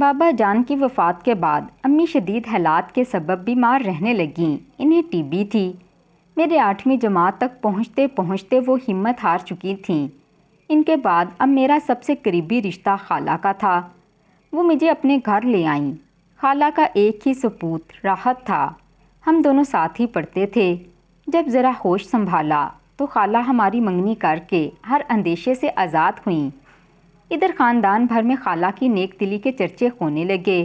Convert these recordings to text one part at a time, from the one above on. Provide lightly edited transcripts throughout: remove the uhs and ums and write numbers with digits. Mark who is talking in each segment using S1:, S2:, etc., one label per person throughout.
S1: بابا جان کی وفات کے بعد امی شدید حالات کے سبب بیمار رہنے لگیں۔ انہیں ٹی بی تھی۔ میرے 8ویں جماعت تک پہنچتے پہنچتے وہ ہمت ہار چکی تھیں۔ ان کے بعد اب میرا سب سے قریبی رشتہ خالہ کا تھا۔ وہ مجھے اپنے گھر لے آئیں۔ خالہ کا ایک ہی سپوت راحت تھا۔ ہم دونوں ساتھ ہی پڑھتے تھے۔ جب ذرا ہوش سنبھالا تو خالہ ہماری منگنی کر کے ہر اندیشے سے آزاد ہوئیں۔ ادھر خاندان بھر میں خالہ کی نیک دلی کے چرچے ہونے لگے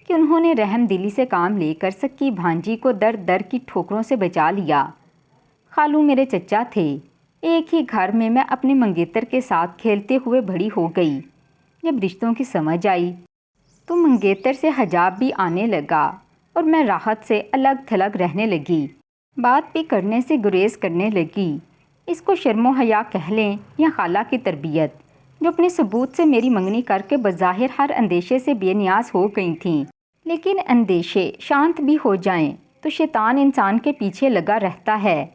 S1: کہ انہوں نے رحم دلی سے کام لے کر سکی بھانجی کو در در کی ٹھوکروں سے بچا لیا۔ خالو میرے چچا تھے۔ ایک ہی گھر میں اپنے منگیتر کے ساتھ کھیلتے ہوئے بڑی ہو گئی۔ جب رشتوں کی سمجھ آئی تو منگیتر سے حجاب بھی آنے لگا اور میں راحت سے الگ تھلگ رہنے لگی۔ بات بھی کرنے سے گریز کرنے لگی۔ اس کو شرم و حیا کہہ لیں یا خالہ کی تربیت، جو اپنے ثبوت سے میری منگنی کر کے بظاہر ہر اندیشے سے بے نیاز ہو گئی تھیں۔ لیکن اندیشے شانت بھی ہو جائیں تو شیطان انسان کے پیچھے لگا رہتا ہے۔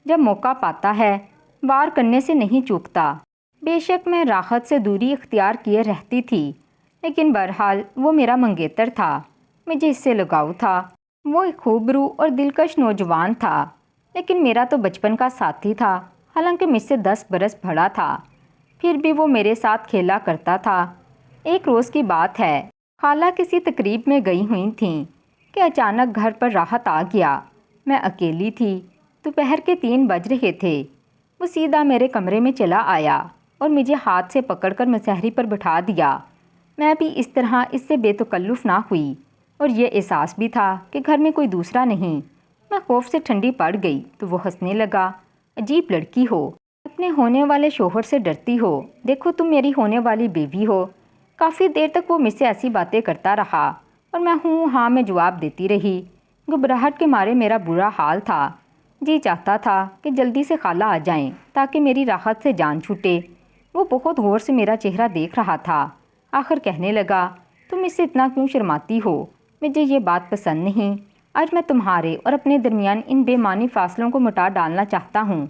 S1: جب موقع پاتا ہے وار کرنے سے نہیں چوکتا۔ بے شک میں راحت سے دوری اختیار کیے رہتی تھی، لیکن بہرحال وہ میرا منگیتر تھا۔ مجھے اس سے لگاؤ تھا۔ وہ ایک خوبرو اور دلکش نوجوان تھا، لیکن میرا تو بچپن کا ساتھی تھا، حالانکہ مجھ سے 10 برس بڑا تھا۔ پھر بھی وہ میرے ساتھ کھیلا کرتا تھا۔ ایک روز کی بات ہے، خالہ کسی تقریب میں گئی ہوئی تھیں کہ اچانک گھر پر راحت آ گیا۔ میں اکیلی تھی۔ دوپہر کے 3 بج رہے تھے۔ وہ سیدھا میرے کمرے میں چلا آیا اور مجھے ہاتھ سے پکڑ کر مسہری پر بٹھا دیا۔ میں بھی اس طرح اس سے بے تکلف نہ ہوئی، اور یہ احساس بھی تھا کہ گھر میں کوئی دوسرا نہیں۔ میں خوف سے ٹھنڈی پڑ گئی تو وہ ہنسنے لگا۔ عجیب لڑکی ہو، اپنے ہونے والے شوہر سے ڈرتی ہو، دیکھو تم میری ہونے والی بیوی ہو۔ کافی دیر تک وہ مجھ سے ایسی باتیں کرتا رہا اور میں ہوں ہاں میں جواب دیتی رہی۔ گھبراہٹ کے مارے میرا برا حال تھا۔ جی چاہتا تھا کہ جلدی سے خالہ آ جائیں تاکہ میری راحت سے جان چھوٹے۔ وہ بہت غور سے میرا چہرہ دیکھ رہا تھا۔ آخر کہنے لگا، تم اس سے اتنا کیوں شرماتی ہو؟ مجھے یہ بات پسند نہیں۔ آج میں تمہارے اور اپنے درمیان ان بے معنی فاصلوں کو مٹا ڈالنا چاہتا ہوں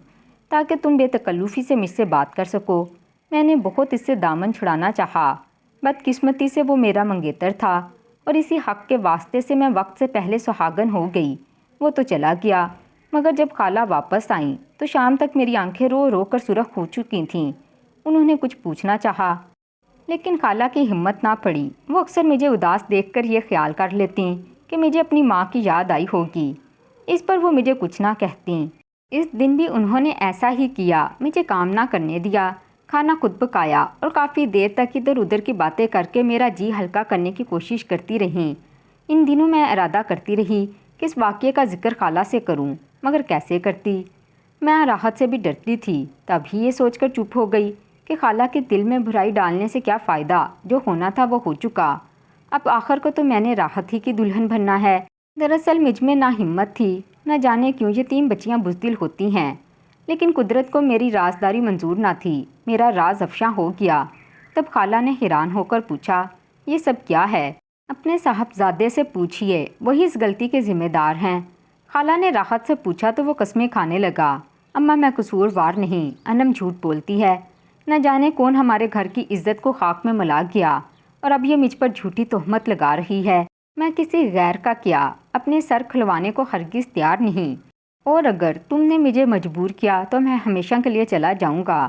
S1: تاکہ تم بے تکلفی سے مجھ سے بات کر سکو۔ میں نے بہت اس سے دامن چھڑانا چاہا۔ بدقسمتی سے وہ میرا منگیتر تھا اور اسی حق کے واسطے سے میں وقت سے پہلے سہاگن ہو گئی۔ وہ تو چلا گیا، مگر جب خالہ واپس آئیں تو شام تک میری آنکھیں رو رو کر سرخ ہو چکی تھیں۔ انہوں نے کچھ پوچھنا چاہا، لیکن خالہ کی ہمت نہ پڑی۔ وہ اکثر مجھے اداس دیکھ کر یہ خیال کر لیتیں کہ مجھے اپنی ماں کی یاد آئی ہوگی۔ اس پر وہ مجھے کچھ نہ کہتیں۔ اس دن بھی انہوں نے ایسا ہی کیا، مجھے کام نہ کرنے دیا، کھانا خود پکایا اور کافی دیر تک ادھر ادھر کی باتیں کر کے میرا جی ہلکا کرنے کی کوشش کرتی رہیں۔ ان دنوں میں ارادہ کرتی رہی کہ اس واقعے کا ذکر خالہ سے کروں، مگر کیسے کرتی؟ میں راحت سے بھی ڈرتی تھی۔ تب ہی یہ سوچ کر چپ ہو گئی کہ خالہ کے دل میں برائی ڈالنے سے کیا فائدہ، جو ہونا تھا وہ ہو چکا۔ اب آخر کو تو میں نے راحت ہی کی دلہن بننا ہے۔ دراصل مجھ میں نہ ہمت تھی، نہ جانے کیوں یہ 3 بچیاں بزدل ہوتی ہیں، لیکن قدرت کو میری رازداری منظور نہ تھی۔ میرا راز افشاں ہو گیا۔ تب خالہ نے حیران ہو کر پوچھا، یہ سب کیا ہے؟ اپنے صاحبزادے سے پوچھئے، وہی اس غلطی کے ذمہ دار ہیں۔ خالہ نے راحت سے پوچھا تو وہ قسمیں کھانے لگا، اماں میں قصوروار نہیں، انم جھوٹ بولتی ہے۔ نہ جانے کون ہمارے گھر کی عزت کو خاک میں ملا گیا اور اب یہ مجھ پر جھوٹی تہمت لگا رہی ہے۔ میں کسی غیر کا کیا اپنے سر کھلوانے کو ہرگز تیار نہیں، اور اگر تم نے مجھے مجبور کیا تو میں ہمیشہ کے لیے چلا جاؤں گا۔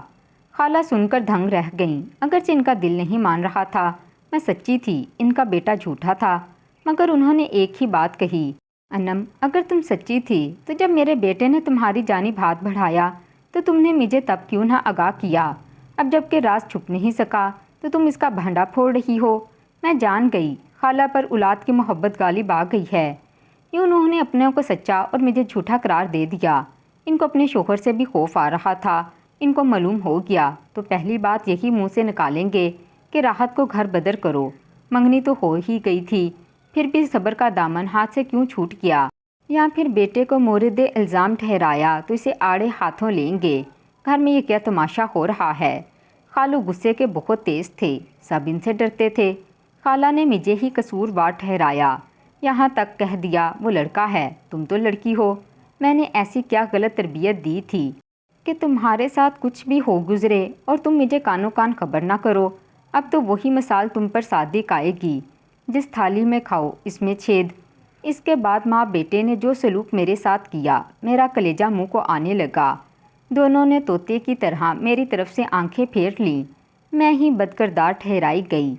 S1: خالہ سن کر دھنگ رہ گئیں، اگرچہ ان کا دل نہیں مان رہا تھا۔ میں سچی تھی، ان کا بیٹا جھوٹا تھا، مگر انہوں نے ایک ہی بات کہی، انم اگر تم سچی تھی تو جب میرے بیٹے نے تمہاری جانب ہاتھ بڑھایا تو تم نے مجھے تب کیوں نہ آگاہ کیا؟ اب جب کہ راز چھپ نہیں سکا تو تم اس کا بھنڈا پھوڑ رہی ہو۔ میں جان گئی خالہ پر اولاد کی محبت غالب آ گئی ہے۔ یہ انہوں نے اپنے کو سچا اور مجھے جھوٹا قرار دے دیا۔ ان کو اپنے شوہر سے بھی خوف آ رہا تھا۔ ان کو معلوم ہو گیا تو پہلی بات یہی منہ سے نکالیں گے کہ راحت کو گھر بدر کرو۔ منگنی تو ہو ہی گئی تھی، پھر بھی صبر کا دامن ہاتھ سے کیوں چھوٹ گیا؟ یا پھر بیٹے کو مورد الزام ٹھہرایا تو اسے آڑے ہاتھوں لیں گے؟ گھر میں یہ کیا تماشا ہو رہا ہے؟ خالو غصے کے بہت تیز تھے، سب ان سے ڈرتے تھے۔ خالہ نے مجھے ہی قصوروار ٹھہرایا، یہاں تک کہہ دیا وہ لڑکا ہے، تم تو لڑکی ہو۔ میں نے ایسی کیا غلط تربیت دی تھی کہ تمہارے ساتھ کچھ بھی ہو گزرے اور تم مجھے کانوں کان خبر نہ کرو؟ اب تو وہی مثال تم پر صادق آئے گی۔ جس تھالی میں کھاؤ اس میں چھید۔ اس کے بعد ماں بیٹے نے جو سلوک میرے ساتھ کیا، میرا کلیجہ منہ کو آنے لگا۔ دونوں نے طوطے کی طرح میری طرف سے آنکھیں پھیر لیں۔ میں ہی بدکردار ٹھہرائی گئی۔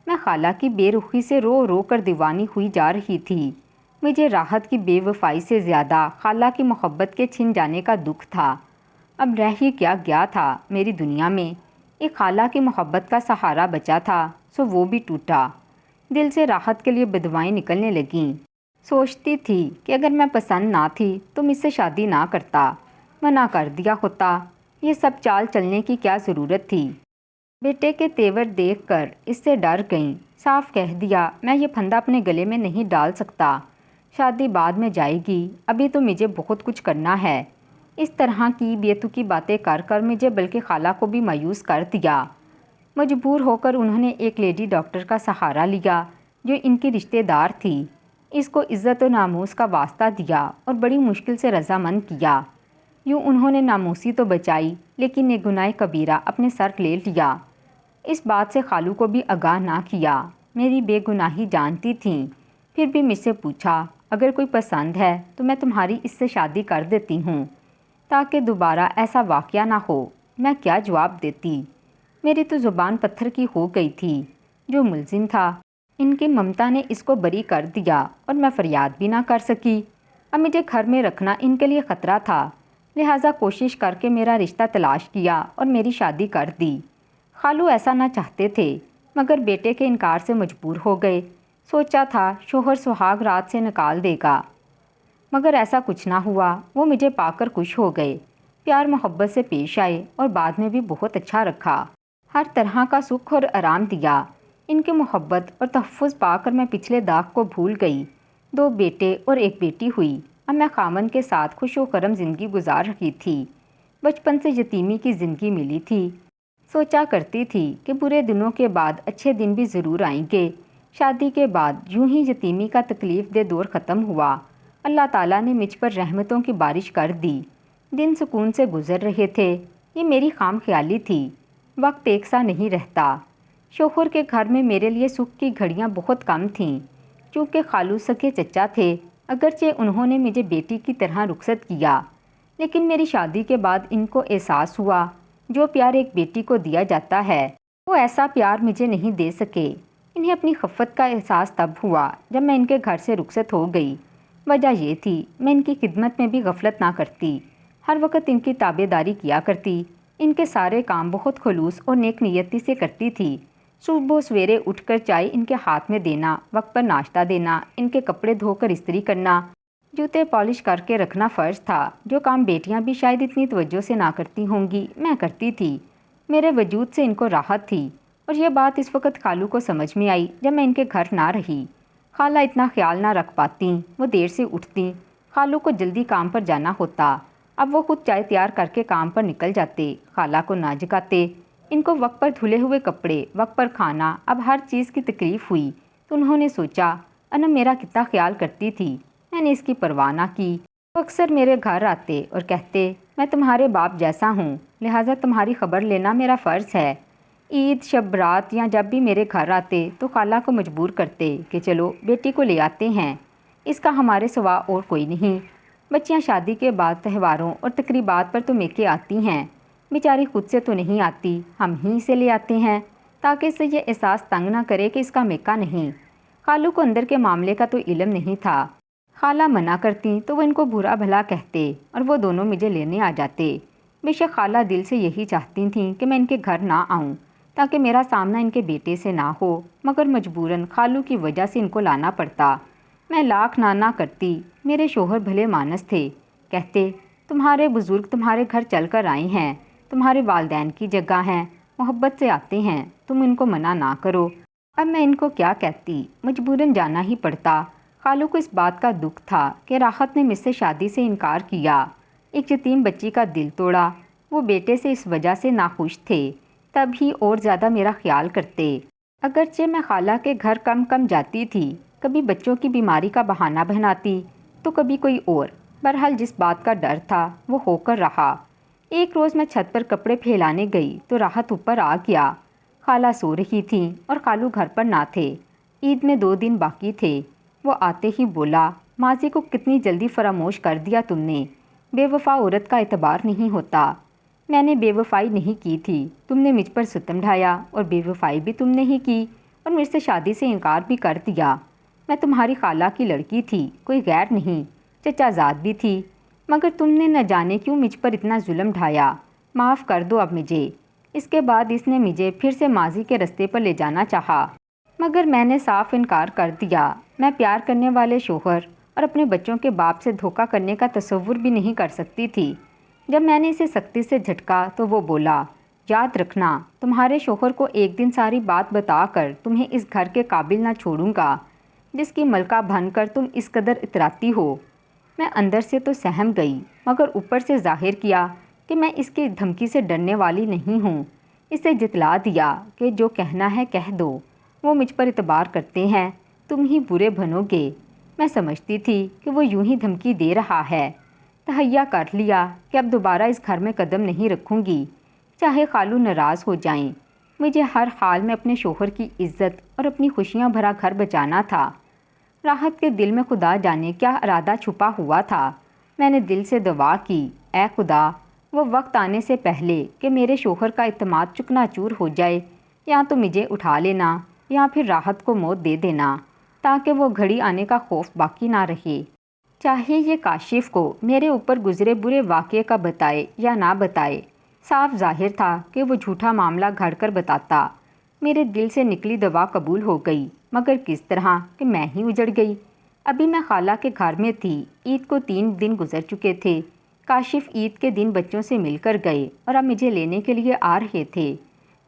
S1: میں خالہ کی بے رخی سے رو رو کر دیوانی ہوئی جا رہی تھی۔ مجھے راحت کی بے وفائی سے زیادہ خالہ کی محبت کے چھن جانے کا دکھ تھا۔ اب رہ ہی کیا گیا تھا میری دنیا میں؟ ایک خالہ کی محبت کا سہارا بچا تھا، سو وہ بھی ٹوٹا۔ دل سے راحت کے لیے بدوائیں نکلنے لگیں۔ سوچتی تھی کہ اگر میں پسند نہ تھی تو مجھ سے شادی نہ کرتا، منع کر دیا ہوتا۔ یہ سب چال چلنے کی کیا ضرورت تھی؟ بیٹے کے تیور دیکھ کر اس سے ڈر گئیں۔ صاف کہہ دیا، میں یہ پھندا اپنے گلے میں نہیں ڈال سکتا۔ شادی بعد میں جائے گی، ابھی تو مجھے بہت کچھ کرنا ہے۔ اس طرح کی بیتوکی باتیں کر کر مجھے بلکہ خالہ کو بھی مایوس کر دیا۔ مجبور ہو کر انہوں نے ایک لیڈی ڈاکٹر کا سہارا لیا جو ان کی رشتہ دار تھی۔ اس کو عزت و ناموس کا واسطہ دیا اور بڑی مشکل سے رضامند کیا۔ یوں انہوں نے ناموسی تو بچائی، لیکن یہ گناہ کبیرہ اپنے سر لے لیا۔ اس بات سے خالو کو بھی آگاہ نہ کیا۔ میری بے گناہی جانتی تھیں، پھر بھی مجھ سے پوچھا، اگر کوئی پسند ہے تو میں تمہاری اس سے شادی کر دیتی ہوں تاکہ دوبارہ ایسا واقعہ نہ ہو۔ میں کیا جواب دیتی؟ میری تو زبان پتھر کی ہو گئی تھی۔ جو ملزم تھا، ان کی ممتا نے اس کو بری کر دیا اور میں فریاد بھی نہ کر سکی۔ اب مجھے گھر میں رکھنا ان کے لیے خطرہ تھا، لہٰذا کوشش کر کے میرا رشتہ تلاش کیا اور میری شادی کر دی۔ خالو ایسا نہ چاہتے تھے، مگر بیٹے کے انکار سے مجبور ہو گئے۔ سوچا تھا شوہر سہاگ رات سے نکال دے گا، مگر ایسا کچھ نہ ہوا۔ وہ مجھے پا کر خوش ہو گئے، پیار محبت سے پیش آئے اور بعد میں بھی بہت اچھا رکھا۔ ہر طرح کا سکھ اور آرام دیا۔ ان کی محبت اور تحفظ پا کر میں پچھلے داغ کو بھول گئی۔ 2 بیٹے اور 1 بیٹی ہوئی۔ اب میں خاوند کے ساتھ خوش و خرم زندگی گزار رہی تھی۔ بچپن سے یتیمی کی زندگی ملی تھی۔ سوچا کرتی تھی کہ برے دنوں کے بعد اچھے دن بھی ضرور آئیں گے۔ شادی کے بعد یوں ہی یتیمی کا تکلیف دہ دور ختم ہوا۔ اللہ تعالیٰ نے مجھ پر رحمتوں کی بارش کر دی۔ دن سکون سے گزر رہے تھے۔ یہ میری خام خیالی تھی۔ وقت ایک سا نہیں رہتا۔ شوہر کے گھر میں میرے لیے سکھ کی گھڑیاں بہت کم تھیں۔ چونکہ خالو سکے چچا تھے، اگرچہ انہوں نے مجھے بیٹی کی طرح رخصت کیا، لیکن میری شادی کے بعد ان کو احساس ہوا جو پیار ایک بیٹی کو دیا جاتا ہے وہ ایسا پیار مجھے نہیں دے سکے۔ انہیں اپنی خفت کا احساس تب ہوا جب میں ان کے گھر سے رخصت ہو گئی۔ وجہ یہ تھی میں ان کی خدمت میں بھی غفلت نہ کرتی، ہر وقت ان کی تابع داری کیا کرتی۔ ان کے سارے کام بہت خلوص اور نیک نیتی سے کرتی تھی۔ صبح سویرے اٹھ کر چائے ان کے ہاتھ میں دینا، وقت پر ناشتہ دینا، ان کے کپڑے دھو کر استری کرنا، جوتے پالش کر کے رکھنا فرض تھا۔ جو کام بیٹیاں بھی شاید اتنی توجہ سے نہ کرتی ہوں گی، میں کرتی تھی۔ میرے وجود سے ان کو راحت تھی، اور یہ بات اس وقت خالو کو سمجھ میں آئی جب میں ان کے گھر نہ رہی۔ خالہ اتنا خیال نہ رکھ پاتی، وہ دیر سے اٹھتی۔ خالو کو جلدی کام پر جانا ہوتا، اب وہ خود چائے تیار کر کے کام پر نکل جاتے، خالہ کو نہ جگاتے۔ ان کو وقت پر دھلے ہوئے کپڑے، وقت پر کھانا، اب ہر چیز کی تکلیف ہوئی تو انہوں نے سوچا انم میرا کتنا خیال کرتی تھی، میں نے اس کی پرواہ نہ کی۔ وہ اکثر میرے گھر آتے اور کہتے میں تمہارے باپ جیسا ہوں، لہٰذا تمہاری خبر لینا میرا فرض ہے۔ عید، شب برات یا جب بھی میرے گھر آتے تو خالہ کو مجبور کرتے کہ چلو بیٹی کو لے آتے ہیں، اس کا ہمارے سوا اور کوئی نہیں۔ بچیاں شادی کے بعد تہواروں اور تقریبات پر تو میکے آتی ہیں، بیچاری خود سے تو نہیں آتی، ہم ہی اسے لے آتے ہیں تاکہ اسے یہ احساس تنگ نہ کرے کہ اس کا میکا نہیں۔ خالو کو اندر کے معاملے کا تو علم نہیں تھا۔ خالہ منع کرتی تو وہ ان کو برا بھلا کہتے اور وہ دونوں مجھے لینے آ جاتے۔ بے شک خالہ دل سے یہی چاہتی تھیں کہ میں ان کے گھر نہ آؤں تاکہ میرا سامنا ان کے بیٹے سے نہ ہو، مگر مجبوراً خالو کی وجہ سے ان کو لانا پڑتا۔ میں لاکھ نہ کرتی۔ میرے شوہر بھلے مانس تھے، کہتے تمہارے بزرگ تمہارے گھر چل کر آئے ہیں، تمہارے والدین کی جگہ ہیں، محبت سے آتے ہیں، تم ان کو منع نہ کرو۔ اب میں ان کو کیا کہتی، مجبوراً جانا ہی پڑتا۔ خالو کو اس بات کا دکھ تھا کہ راحت نے مجھ سے شادی سے انکار کیا، ایک یتیم بچی کا دل توڑا۔ وہ بیٹے سے اس وجہ سے ناخوش تھے، تب ہی اور زیادہ میرا خیال کرتے۔ اگرچہ میں خالہ کے گھر کم کم جاتی تھی، کبھی بچوں کی بیماری کا بہانہ بناتی تو کبھی کوئی اور، بہرحال جس بات کا ڈر تھا وہ ہو کر رہا۔ ایک روز میں چھت پر کپڑے پھیلانے گئی تو راحت اوپر آ گیا۔ خالہ سو رہی تھیں اور خالو گھر پر نہ تھے۔ عید میں 2 دن باقی تھے۔ وہ آتے ہی بولا، ماضی کو کتنی جلدی فراموش کر دیا تم نے، بے وفا عورت کا اعتبار نہیں ہوتا۔ میں نے بے وفائی نہیں کی تھی، تم نے مجھ پر ستم ڈھایا، اور بے وفائی بھی تم نے ہی کی اور مجھ سے شادی سے انکار بھی کر دیا۔ میں تمہاری خالہ کی لڑکی تھی، کوئی غیر نہیں، چچا زاد بھی تھی، مگر تم نے نہ جانے کیوں مجھ پر اتنا ظلم ڈھایا۔ معاف کر دو اب مجھے۔ اس کے بعد اس نے مجھے پھر سے ماضی کے رستے پر لے جانا چاہا، مگر میں نے صاف انکار کر دیا۔ میں پیار کرنے والے شوہر اور اپنے بچوں کے باپ سے دھوکہ کرنے کا تصور بھی نہیں کر سکتی تھی۔ جب میں نے اسے سختی سے جھٹکا تو وہ بولا، یاد رکھنا، تمہارے شوہر کو ایک دن ساری بات بتا کر تمہیں اس گھر کے قابل نہ چھوڑوں گا جس کی ملکہ بن کر تم اس قدر اتراتی ہو۔ میں اندر سے تو سہم گئی، مگر اوپر سے ظاہر کیا کہ میں اس کی دھمکی سے ڈرنے والی نہیں ہوں۔ اسے جتلا دیا کہ جو کہنا ہے کہہ دو، وہ مجھ پر اعتبار کرتے ہیں، تم ہی برے بنو گے۔ میں سمجھتی تھی کہ وہ یوں ہی دھمکی دے رہا ہے۔ تہیہ کر لیا کہ اب دوبارہ اس گھر میں قدم نہیں رکھوں گی، چاہے خالو ناراض ہو جائیں۔ مجھے ہر حال میں اپنے شوہر کی عزت اور اپنی خوشیاں بھرا گھر بچانا تھا۔ راحت کے دل میں خدا جانے کیا ارادہ چھپا ہوا تھا۔ میں نے دل سے دعا کی، اے خدا، وہ وقت آنے سے پہلے کہ میرے شوہر کا اعتماد چکنا چور ہو جائے، یا تو مجھے اٹھا لینا یا پھر راحت کو موت دے دینا، تاکہ وہ گھڑی آنے کا خوف باقی نہ رہے۔ چاہے یہ کاشف کو میرے اوپر گزرے برے واقعے کا بتائے یا نہ بتائے، صاف ظاہر تھا کہ وہ جھوٹا معاملہ گھڑ کر بتاتا۔ میرے دل سے نکلی دعا قبول ہو گئی، مگر کس طرح کہ میں ہی اجڑ گئی۔ ابھی میں خالہ کے گھر میں تھی، عید کو 3 دن گزر چکے تھے۔ کاشف عید کے دن بچوں سے مل کر گئے اور اب مجھے لینے کے لیے آ رہے تھے۔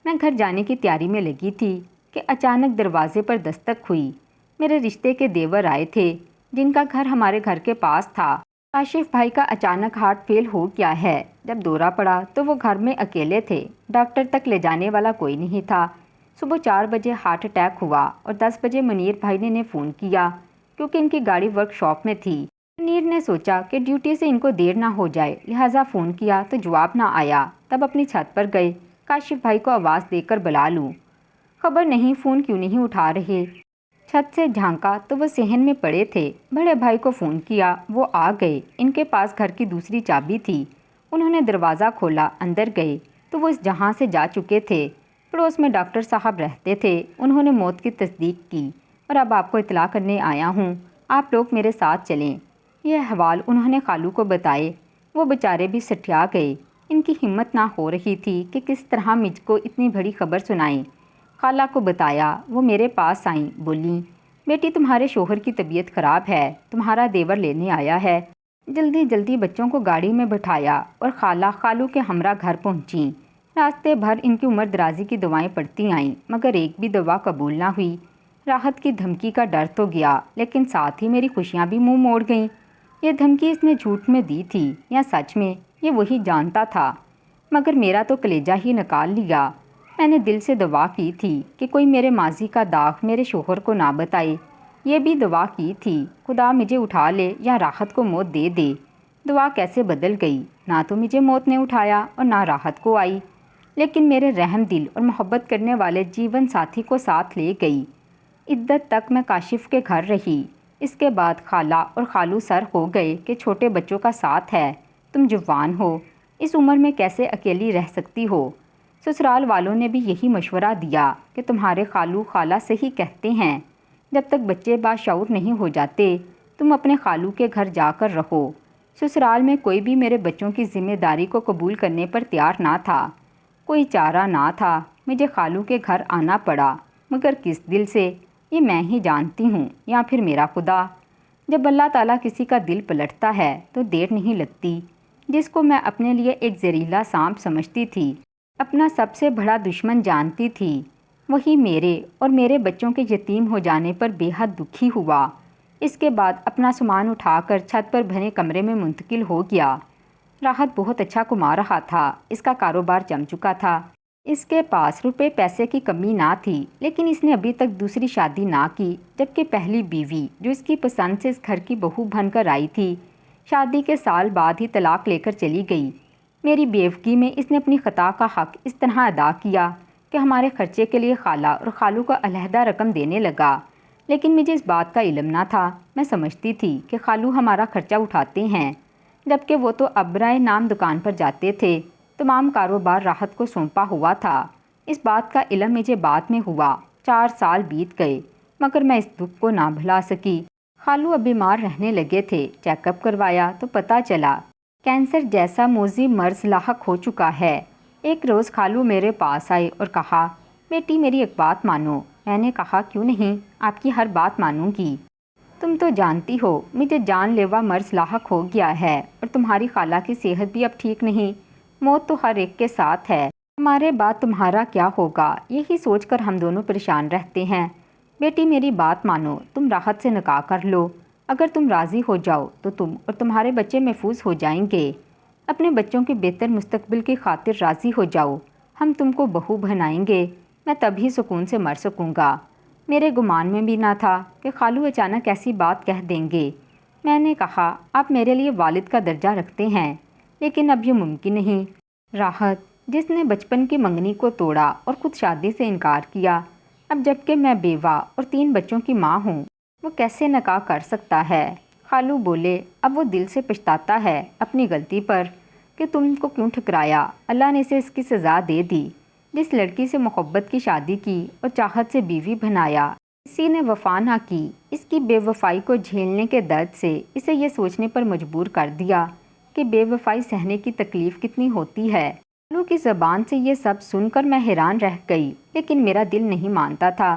S1: میں گھر جانے کی تیاری میں لگی تھی کہ اچانک دروازے پر دستک ہوئی۔ میرے رشتے کے دیور آئے تھے، جن کا گھر ہمارے گھر کے پاس تھا۔ کاشف بھائی کا اچانک ہارٹ فیل ہو گیا ہے۔ جب دورہ پڑا تو وہ گھر میں اکیلے تھے، ڈاکٹر تک لے جانے والا کوئی نہیں تھا۔ صبح 4 بجے ہارٹ اٹیک ہوا اور 10 بجے منیر بھائی نے فون کیا، کیونکہ ان کی گاڑی ورک شاپ میں تھی۔ منیر نے سوچا کہ ڈیوٹی سے ان کو دیر نہ ہو جائے، لہٰذا فون کیا تو جواب نہ آیا۔ تب اپنی چھت پر گئے، کاشف بھائی کو آواز دے کر بلا لوں۔ خبر نہیں فون کیوں نہیں اٹھا رہے۔ چھت سے جھانکا تو وہ صحن میں پڑے تھے۔ بڑے بھائی کو فون کیا، وہ آ گئے۔ ان کے پاس گھر کی دوسری چابی تھی۔ انہوں نے دروازہ کھولا، اندر گئے تو وہ اس جہاں سے جا چکے تھے۔ پڑوس میں ڈاکٹر صاحب رہتے تھے، انہوں نے موت کی تصدیق کی اور اب آپ کو اطلاع کرنے آیا ہوں، آپ لوگ میرے ساتھ چلیں۔ یہ احوال انہوں نے خالو کو بتائے۔ وہ بیچارے بھی سٹیا گئے۔ ان کی ہمت نہ ہو رہی تھی کہ کس طرح مجھ کو اتنی بڑی خبر سنائیں۔ خالہ کو بتایا، وہ میرے پاس آئیں، بولیں، بیٹی تمہارے شوہر کی طبیعت خراب ہے، تمہارا دیور لینے آیا ہے۔ جلدی جلدی بچوں کو گاڑی میں بٹھایا اور خالہ خالو کے ہمراہ گھر پہنچیں۔ راستے بھر ان کی عمر درازی کی دعائیں پڑتی آئیں، مگر ایک بھی دعا قبول نہ ہوئی۔ راحت کی دھمکی کا ڈر تو گیا، لیکن ساتھ ہی میری خوشیاں بھی منہ موڑ گئیں۔ یہ دھمکی اس نے جھوٹ میں دی تھی یا سچ میں، یہ وہی جانتا تھا، مگر میرا تو کلیجہ ہی نکال لیا۔ میں نے دل سے دعا کی تھی کہ کوئی میرے ماضی کا داغ میرے شوہر کو نہ بتائے۔ یہ بھی دعا کی تھی، خدا مجھے اٹھا لے یا راحت کو موت دے دے۔ دعا کیسے بدل گئی، نہ تو مجھے موت نے اٹھایا اور نہ راحت کو آئی، لیکن میرے رحم دل اور محبت کرنے والے جیون ساتھی کو ساتھ لے گئی۔ عدت تک میں کاشف کے گھر رہی۔ اس کے بعد خالہ اور خالو سر ہو گئے کہ چھوٹے بچوں کا ساتھ ہے، تم جوان ہو، اس عمر میں کیسے اکیلی رہ سکتی ہو۔ سسرال والوں نے بھی یہی مشورہ دیا کہ تمہارے خالو خالہ صحیح کہتے ہیں، جب تک بچے باشعور نہیں ہو جاتے تم اپنے خالو کے گھر جا کر رہو۔ سسرال میں کوئی بھی میرے بچوں کی ذمہ داری کو قبول کرنے پر تیار نہ تھا۔ کوئی چارہ نہ تھا، مجھے خالو کے گھر آنا پڑا، مگر کس دل سے یہ میں ہی جانتی ہوں یا پھر میرا خدا۔ جب اللہ تعالیٰ کسی کا دل پلٹتا ہے تو دیر نہیں لگتی۔ جس کو میں اپنے لیے ایک زہریلا سانپ سمجھتی تھی، اپنا سب سے بڑا دشمن جانتی تھی، وہی میرے اور میرے بچوں کے یتیم ہو جانے پر بے حد دکھی ہوا۔ اس کے بعد اپنا سامان اٹھا کر چھت پر بنے کمرے میں منتقل ہو گیا۔ راحت بہت اچھا کما رہا تھا، اس کا کاروبار جم چکا تھا، اس کے پاس روپے پیسے کی کمی نہ تھی، لیکن اس نے ابھی تک دوسری شادی نہ کی، جبکہ پہلی بیوی جو اس کی پسند سے اس گھر کی بہو بن کر آئی تھی، شادی کے سال بعد ہی طلاق لے کر چلی گئی۔ میری بیوگی میں اس نے اپنی خطا کا حق اس طرح ادا کیا کہ ہمارے خرچے کے لیے خالہ اور خالو کو علیحدہ رقم دینے لگا۔ لیکن مجھے اس بات کا علم نہ تھا۔ میں سمجھتی تھی کہ خالو ہمارا خرچہ اٹھاتے ہیں، جبکہ وہ تو ابرائے نام دکان پر جاتے تھے۔ تمام کاروبار راحت کو سونپا ہوا تھا۔ اس بات کا علم مجھے بعد میں ہوا۔ 4 سال بیت گئے، مگر میں اس دکھ کو نہ بھلا سکی۔ خالو اب بیمار رہنے لگے تھے۔ چیک اپ کروایا تو پتہ چلا کینسر جیسا موذی مرض لاحق ہو چکا ہے۔ ایک روز خالو میرے پاس آئے اور کہا، بیٹی میری ایک بات مانو۔ میں نے کہا، کیوں نہیں، آپ کی ہر بات مانوں گی۔ تم تو جانتی ہو مجھے جان لیوا مرض لاحق ہو گیا ہے، اور تمہاری خالہ کی صحت بھی اب ٹھیک نہیں۔ موت تو ہر ایک کے ساتھ ہے، ہمارے بعد تمہارا کیا ہوگا، یہی سوچ کر ہم دونوں پریشان رہتے ہیں۔ بیٹی میری بات مانو، تم راحت سے نکاح کر لو۔ اگر تم راضی ہو جاؤ تو تم اور تمہارے بچے محفوظ ہو جائیں گے۔ اپنے بچوں کے بہتر مستقبل کی خاطر راضی ہو جاؤ، ہم تم کو بہو بنائیں گے، میں تبھی سکون سے مر سکوں گا۔ میرے گمان میں بھی نہ تھا کہ خالو اچانک ایسی بات کہہ دیں گے۔ میں نے کہا، آپ میرے لیے والد کا درجہ رکھتے ہیں، لیکن اب یہ ممکن نہیں۔ راحت، جس نے بچپن کی منگنی کو توڑا اور خود شادی سے انکار کیا، اب جبکہ میں بیوہ اور 3 بچوں کی ماں ہوں، وہ کیسے نکاح کر سکتا ہے؟ خالو بولے، اب وہ دل سے پچھتاتا ہے اپنی غلطی پر کہ تم کو کیوں ٹھکرایا۔ اللہ نے اسے اس کی سزا دے دی۔ جس لڑکی سے محبت کی شادی کی اور چاہت سے بیوی بنایا، اسی نے وفا نہ کی۔ اس کی بے وفائی کو جھیلنے کے درد سے اسے یہ سوچنے پر مجبور کر دیا کہ بے وفائی سہنے کی تکلیف کتنی ہوتی ہے۔ خالو کی زبان سے یہ سب سن کر میں حیران رہ گئی، لیکن میرا دل نہیں مانتا تھا۔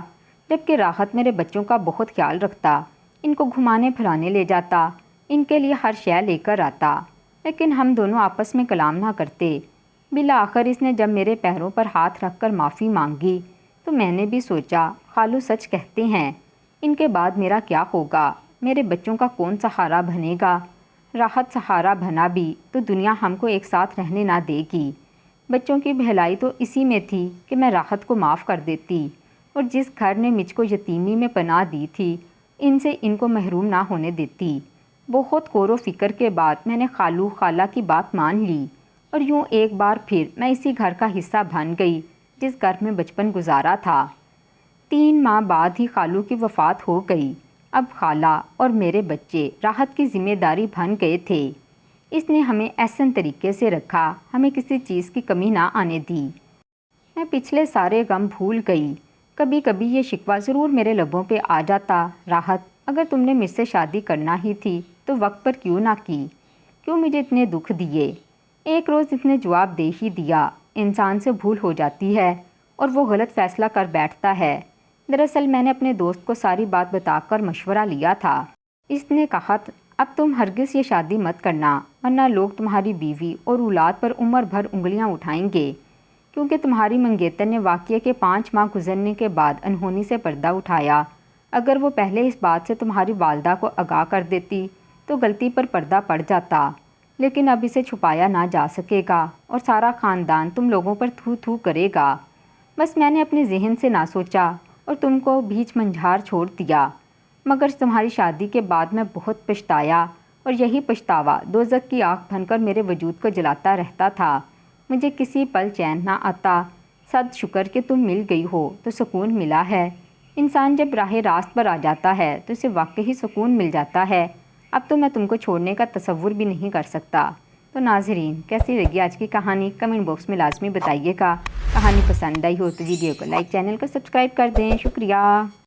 S1: جبکہ راحت میرے بچوں کا بہت خیال رکھتا، ان کو گھمانے پھرانے لے جاتا، ان کے لیے ہر شے لے کر آتا، لیکن ہم دونوں آپس میں کلام نہ کرتے۔ بالآخر اس نے جب میرے پیروں پر ہاتھ رکھ کر معافی مانگی تو میں نے بھی سوچا، خالو سچ کہتے ہیں، ان کے بعد میرا کیا ہوگا؟ میرے بچوں کا کون سہارا بنے گا؟ راحت سہارا بنا بھی تو دنیا ہم کو ایک ساتھ رہنے نہ دے گی۔ بچوں کی بھلائی تو اسی میں تھی کہ میں راحت کو معاف کر دیتی، اور جس گھر نے مجھ کو یتیمی میں پناہ دی تھی، ان سے ان کو محروم نہ ہونے دیتی۔ بہت غور و فکر کے بعد میں نے خالو خالہ کی بات مان لی، اور یوں ایک بار پھر میں اسی گھر کا حصہ بن گئی جس گھر میں بچپن گزارا تھا۔ 3 ماہ بعد ہی خالو کی وفات ہو گئی۔ اب خالہ اور میرے بچے راحت کی ذمہ داری بن گئے تھے۔ اس نے ہمیں احسن طریقے سے رکھا، ہمیں کسی چیز کی کمی نہ آنے دی۔ میں پچھلے سارے غم بھول گئی۔ کبھی کبھی یہ شکوہ ضرور میرے لبوں پہ آ جاتا، راحت، اگر تم نے مجھ سے شادی کرنا ہی تھی تو وقت پر کیوں نہ کی؟ کیوں مجھے اتنے دکھ دیے؟ ایک روز اس نے جواب دے ہی دیا، انسان سے بھول ہو جاتی ہے اور وہ غلط فیصلہ کر بیٹھتا ہے۔ دراصل میں نے اپنے دوست کو ساری بات بتا کر مشورہ لیا تھا۔ اس نے کہا، اب تم ہرگز یہ شادی مت کرنا، ورنہ لوگ تمہاری بیوی اور اولاد پر عمر بھر انگلیاں اٹھائیں گے، کیونکہ تمہاری منگیتر نے واقعے کے 5 ماہ گزرنے کے بعد انہونی سے پردہ اٹھایا۔ اگر وہ پہلے اس بات سے تمہاری والدہ کو آگاہ کر دیتی تو غلطی پر پردہ پڑ جاتا، لیکن اب اسے چھپایا نہ جا سکے گا اور سارا خاندان تم لوگوں پر تھو تھو کرے گا۔ بس میں نے اپنے ذہن سے نہ سوچا اور تم کو بیچ منجھار چھوڑ دیا، مگر تمہاری شادی کے بعد میں بہت پچھتایا، اور یہی پچھتاوا دوزخ کی آگ بن کر میرے وجود کو جلاتا رہتا تھا۔ مجھے کسی پل چین نہ آتا۔ صد شکر کہ تم مل گئی ہو تو سکون ملا ہے۔ انسان جب راہ راست پر آ جاتا ہے تو اسے واقعی سکون مل جاتا ہے۔ اب تو میں تم کو چھوڑنے کا تصور بھی نہیں کر سکتا۔ تو ناظرین، کیسی لگی آج کی کہانی؟ کمنٹ باکس میں لازمی بتائیے گا۔ کہانی پسند آئی ہو تو ویڈیو کو لائک، چینل کو سبسکرائب کر دیں۔ شکریہ۔